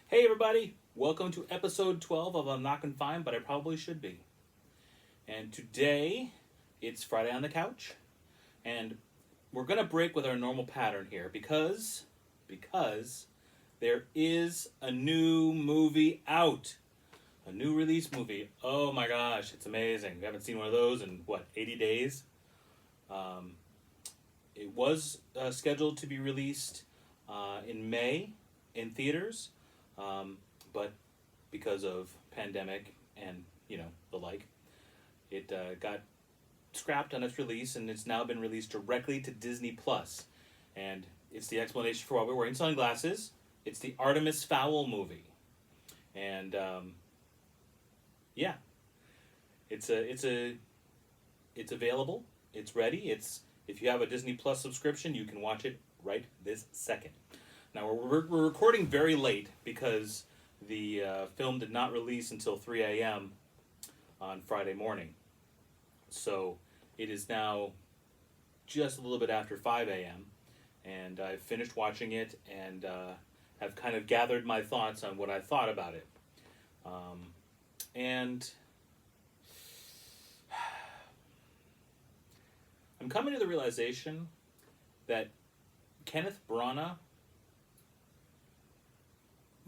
Hey everybody, welcome to episode 12 of I'm Not Confined, but I probably should be. And today, it's Friday on the couch, and we're going to break with our normal pattern here because there is a new movie out. A new release movie. Oh my gosh, it's amazing. We haven't seen one of those in, 80 days? It was scheduled to be released in May in theaters. But because of pandemic and, the like, it got scrapped on its release, and it's now been released directly to Disney Plus. And it's the explanation for why we're wearing sunglasses. It's the Artemis Fowl movie. And, yeah. It's available. It's ready. If you have a Disney Plus subscription, you can watch it right this second. Now, we're recording very late because the film did not release until 3 a.m. on Friday morning. So it is now just a little bit after 5 a.m. And I've finished watching it and have kind of gathered my thoughts on what I thought about it. And I'm coming to the realization that Kenneth Branagh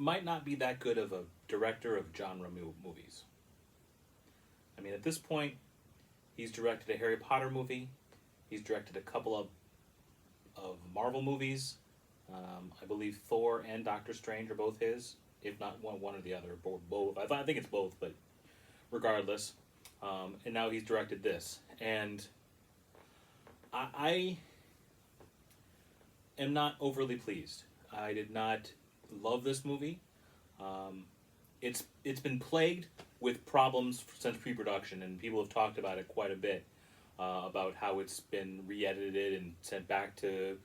might not be that good of a director of genre movies. I mean, at this point, he's directed a Harry Potter movie. He's directed a couple of Marvel movies. I believe Thor and Doctor Strange are both his, if not one or the other, both. I think it's both, but regardless. And now he's directed this. And I am not overly pleased. I did not love this movie. It's been plagued with problems since pre-production, and people have talked about it quite a bit, about how it's been re-edited and sent back to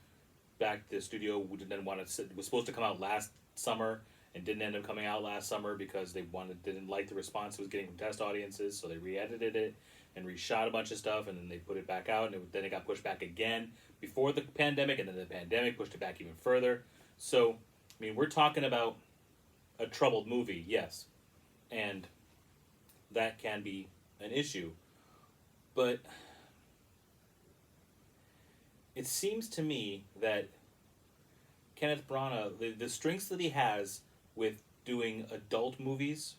the studio. It was supposed to come out last summer and didn't end up coming out last summer because didn't like the response it was getting from test audiences, so they re-edited it and reshot a bunch of stuff, and then they put it back out, and then it got pushed back again before the pandemic, and then the pandemic pushed it back even further. So, I mean, we're talking about a troubled movie, yes, and that can be an issue, but it seems to me that Kenneth Branagh, the strengths that he has with doing adult movies,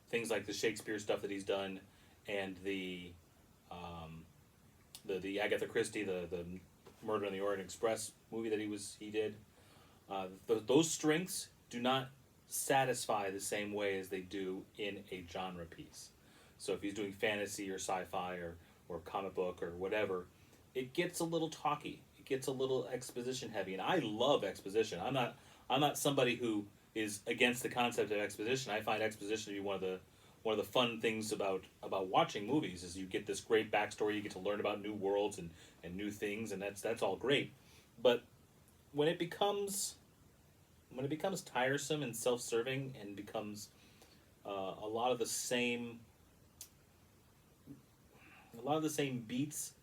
things like the Shakespeare stuff that he's done, and the Agatha Christie, the Murder on the Orient Express movie that he did, those strengths do not satisfy the same way as they do in a genre piece. So if he's doing fantasy or sci-fi or comic book or whatever, it gets a little talky. It gets a little exposition heavy, and I love exposition. I'm not somebody who is against the concept of exposition. I find exposition to be one of the fun things about watching movies is you get this great backstory, you get to learn about new worlds and new things, and that's all great. But when it becomes tiresome and self-serving and becomes a lot of the same beats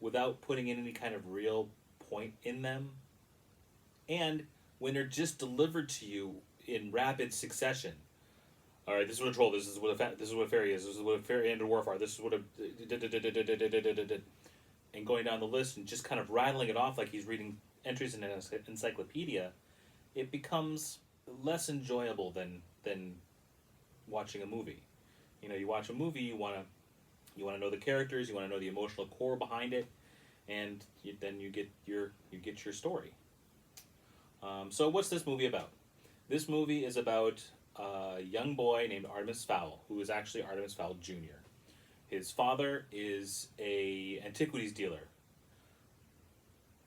without putting in any kind of real point in them, and when they're just delivered to you in rapid succession. All right, this is what a troll. This is what a fairy is. This is what a fairy and a dwarf are. This is what a and going down the list and just kind of rattling it off like he's reading entries in an encyclopedia. It becomes less enjoyable than watching a movie. You watch a movie, you want to know the characters, you want to know the emotional core behind it, and then you get your story. So what's this movie about? This movie is about a young boy named Artemis Fowl, who is actually Artemis Fowl Jr. His father is a antiquities dealer.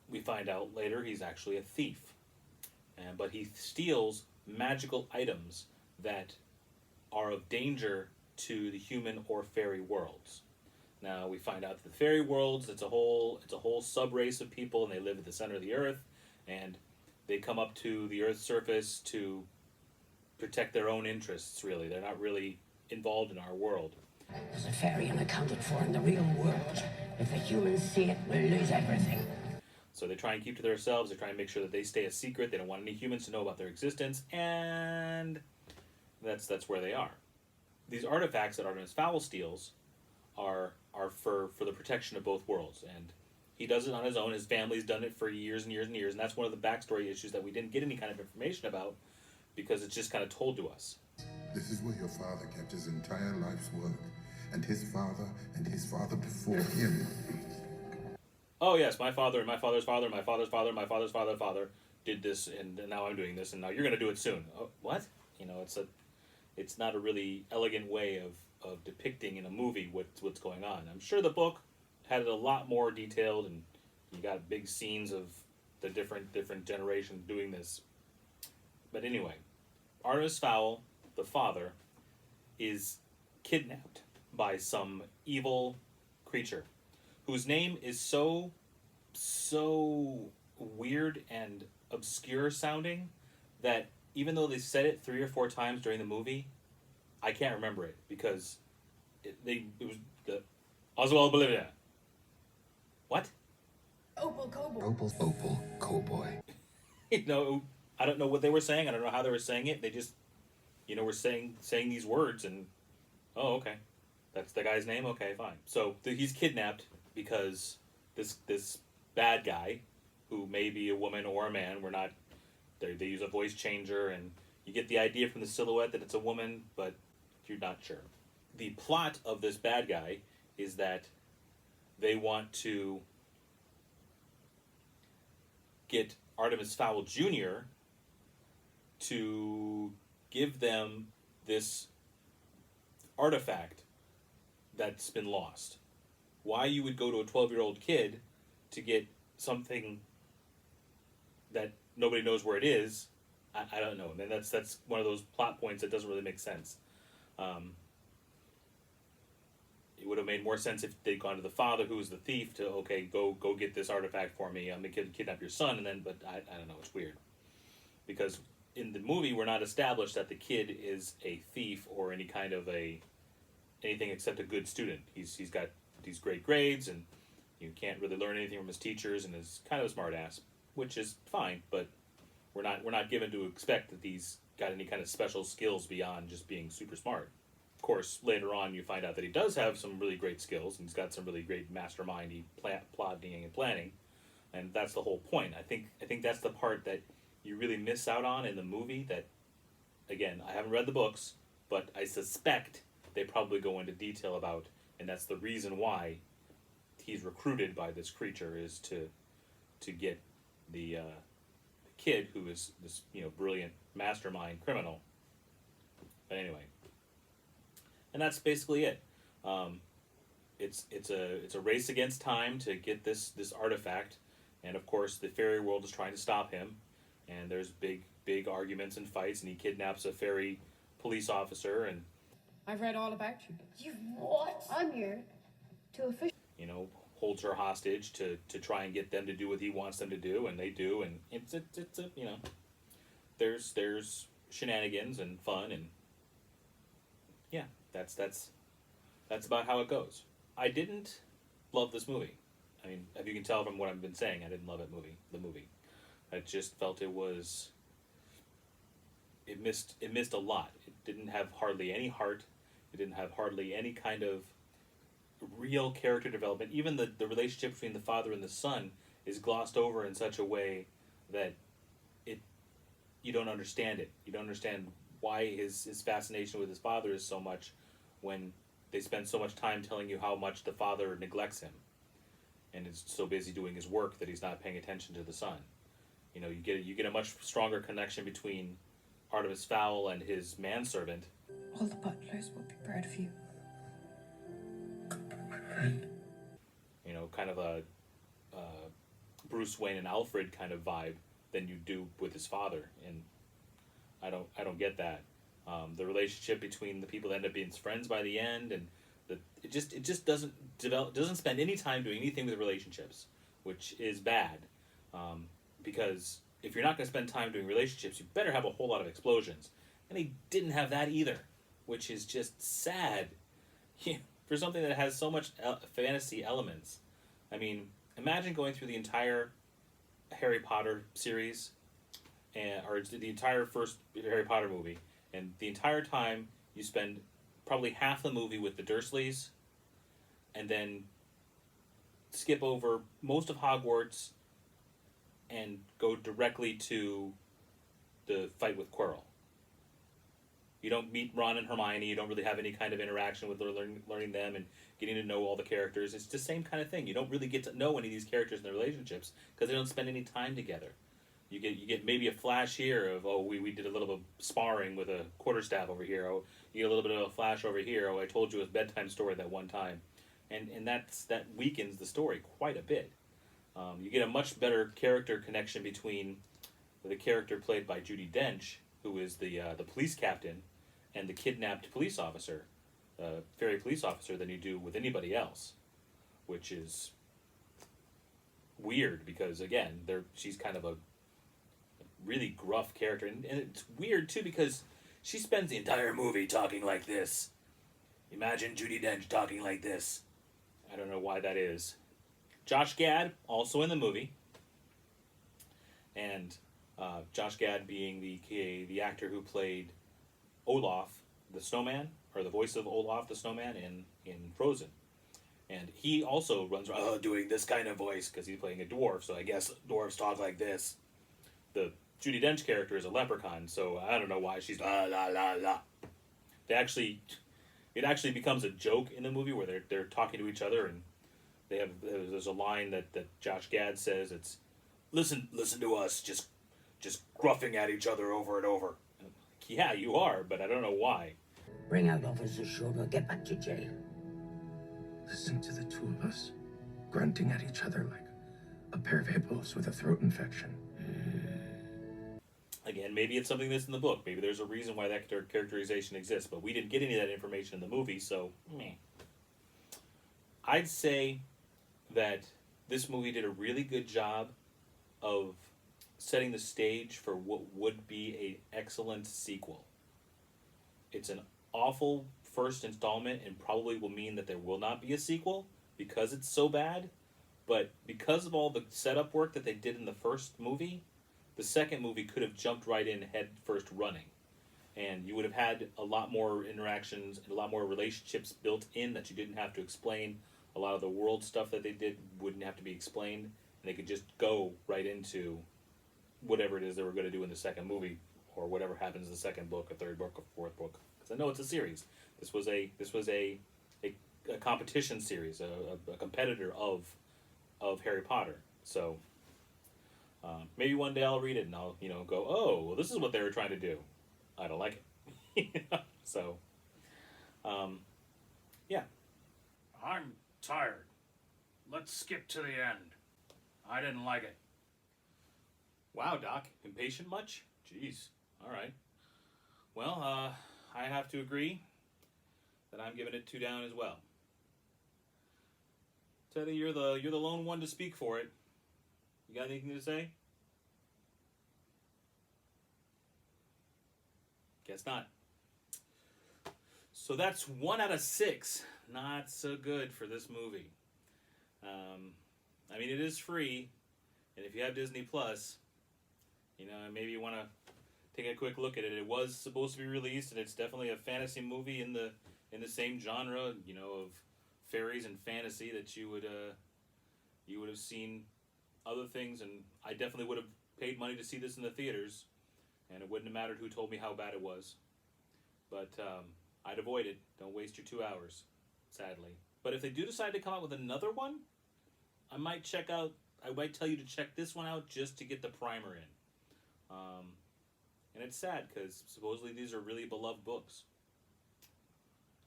We find out later he's actually a thief. But he steals magical items that are of danger to the human or fairy worlds. Now we find out that the fairy worlds, it's a whole sub-race of people, and they live at the center of the earth, and they come up to the earth's surface to protect their own interests, really. They're not really involved in our world. There's a fairy unaccounted for in the real world. If the humans see it, we'll lose everything. So they try and keep to themselves. They try and make sure that they stay a secret. They don't want any humans to know about their existence, and that's where they are. These artifacts that Artemis Fowl steals are for the protection of both worlds, and he does it on his own. His family's done it for years and years and years, and that's one of the backstory issues that we didn't get any kind of information about because it's just kind of told to us. This is where your father kept his entire life's work, and his father before him. Oh yes, my father and my father's father, and my father's father, and my father's father did this, and now I'm doing this, and now you're going to do it soon. Oh, what? You know, it's not a really elegant way of depicting in a movie what's going on. I'm sure the book had it a lot more detailed, and you got big scenes of the different generations doing this. But anyway, Artemis Fowl, the father, is kidnapped by some evil creature whose name is so weird and obscure sounding that even though they said it 3 or 4 times during the movie, I can't remember it because it was the Oswald Bolivia. What? Opal Cowboy. Opal Cowboy. You know, I don't know what they were saying. I don't know how they were saying it. They just, were saying these words, and oh, okay, that's the guy's name. Okay, fine. So he's kidnapped because this bad guy, who may be a woman or a man, we're not. They use a voice changer, and you get the idea from the silhouette that it's a woman, but you're not sure. The plot of this bad guy is that they want to get Artemis Fowl Jr. to give them this artifact that's been lost. Why you would go to a 12-year-old kid to get something that nobody knows where it is, I don't know. And that's one of those plot points that doesn't really make sense. It would have made more sense if they'd gone to the father, who was the thief, to, okay, go get this artifact for me. I'm going to kidnap your son, and then, but I don't know, it's weird. Because in the movie, we're not established that the kid is a thief or any kind of anything except a good student. He's got these great grades, and you can't really learn anything from his teachers, and is kind of a smart ass, which is fine, but we're not given to expect that he's got any kind of special skills beyond just being super smart. Of course, later on you find out that he does have some really great skills, and he's got some really great mastermindy plotting and planning, and that's the whole point. I think that's the part that you really miss out on in the movie that, again, I haven't read the books, but I suspect they probably go into detail about, and that's the reason why he's recruited by this creature, is to get the kid who is this brilliant mastermind criminal. But anyway, and that's basically it. It's a race against time to get this artifact, and of course the fairy world is trying to stop him, and there's big arguments and fights, and he kidnaps a fairy police officer, and I've read all about you. You what? I'm here to officially. Holds her hostage to try and get them to do what he wants them to do, and they do, and it's a there's shenanigans and fun, and yeah, that's about how it goes. I didn't love this movie. I mean, if you can tell from what I've been saying, I didn't love the movie. I just felt it missed a lot. It didn't have hardly any heart. It didn't have hardly any kind of real character development. Even the relationship between the father and the son is glossed over in such a way that you don't understand it. You don't understand why his fascination with his father is so much when they spend so much time telling you how much the father neglects him and is so busy doing his work that he's not paying attention to the son. You get a much stronger connection between Artemis Fowl and his manservant. All the butlers will be proud of you. Kind of a Bruce Wayne and Alfred kind of vibe than you do with his father, and I don't get that. The relationship between the people that end up being friends by the end, and it just doesn't spend any time doing anything with relationships, which is bad, because if you're not going to spend time doing relationships, you better have a whole lot of explosions, and he didn't have that either, which is just sad. For something that has so much fantasy elements. I mean, imagine going through the entire Harry Potter series, or the entire first Harry Potter movie, and the entire time you spend probably half the movie with the Dursleys, and then skip over most of Hogwarts and go directly to the fight with Quirrell. You don't meet Ron and Hermione. You don't really have any kind of interaction with learning them and getting to know all the characters. It's the same kind of thing. You don't really get to know any of these characters and their relationships because they don't spend any time together. You get maybe a flash here of, oh, we did a little bit of sparring with a quarterstaff over here. Oh, you get a little bit of a flash over here. Oh, I told you a bedtime story that one time. And that weakens the story quite a bit. You get a much better character connection between the character played by Judi Dench, who is the police captain, and the kidnapped police officer, fairy police officer, than you do with anybody else, which is weird because, again, she's kind of a really gruff character, and it's weird too because she spends the entire movie talking like this. Imagine Judi Dench talking like this. I don't know why that is. Josh Gad, also in the movie, and Josh Gad being the actor who played Olaf the Snowman, or the voice of Olaf the Snowman in Frozen. And he also runs around doing this kind of voice because he's playing a dwarf, so I guess dwarves talk like this. The Judi Dench character is a leprechaun, so I don't know why she's la la la la. It actually becomes a joke in the movie where they're talking to each other, and there's a line that Josh Gad says, it's listen to us just gruffing at each other over and over. Yeah, you are, but I don't know why. Bring out Officer Short or get back to jail. Listen to the two of us, grunting at each other like a pair of hippos with a throat infection. Again, maybe it's something that's in the book. Maybe there's a reason why that characterization exists, but we didn't get any of that information in the movie, so meh. I'd say that this movie did a really good job of setting the stage for what would be an excellent sequel. It's an awful first installment and probably will mean that there will not be a sequel because it's so bad, but because of all the setup work that they did in the first movie, the second movie could have jumped right in head first running, and you would have had a lot more interactions and a lot more relationships built in that you didn't have to explain. A lot of the world stuff that they did wouldn't have to be explained, and they could just go right into whatever it is they were going to do in the second movie, or whatever happens in the second book, a third book, a fourth book. Because I know it's a series. This was a competition series, a competitor of Harry Potter. So maybe one day I'll read it and I'll go, oh, well, this is what they were trying to do. I don't like it. So yeah. I'm tired. Let's skip to the end. I didn't like it. Wow, Doc, impatient much? Jeez. All right. Well, I have to agree that I'm giving it 2 down as well. Teddy, you're the lone one to speak for it. You got anything to say? Guess not. So that's 1 out of 6. Not so good for this movie. I mean, it is free, and if you have Disney Plus, maybe you want to take a quick look at it. It was supposed to be released, and it's definitely a fantasy movie in the same genre, of fairies and fantasy that you would have seen other things, and I definitely would have paid money to see this in the theaters, and it wouldn't have mattered who told me how bad it was. But I'd avoid it. Don't waste your 2 hours, sadly. But if they do decide to come out with another one, I might tell you to check this one out just to get the primer in. And it's sad because supposedly these are really beloved books.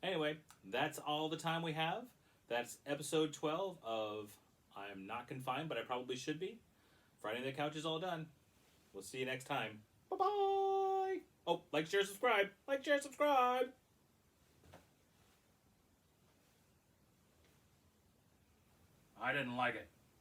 Anyway, that's all the time we have. That's episode 12 of I'm Not Confined, but I probably should be. Friday on the Couch is all done. We'll see you next time. Bye-bye! Oh, like, share, subscribe. Like, share, subscribe. I didn't like it.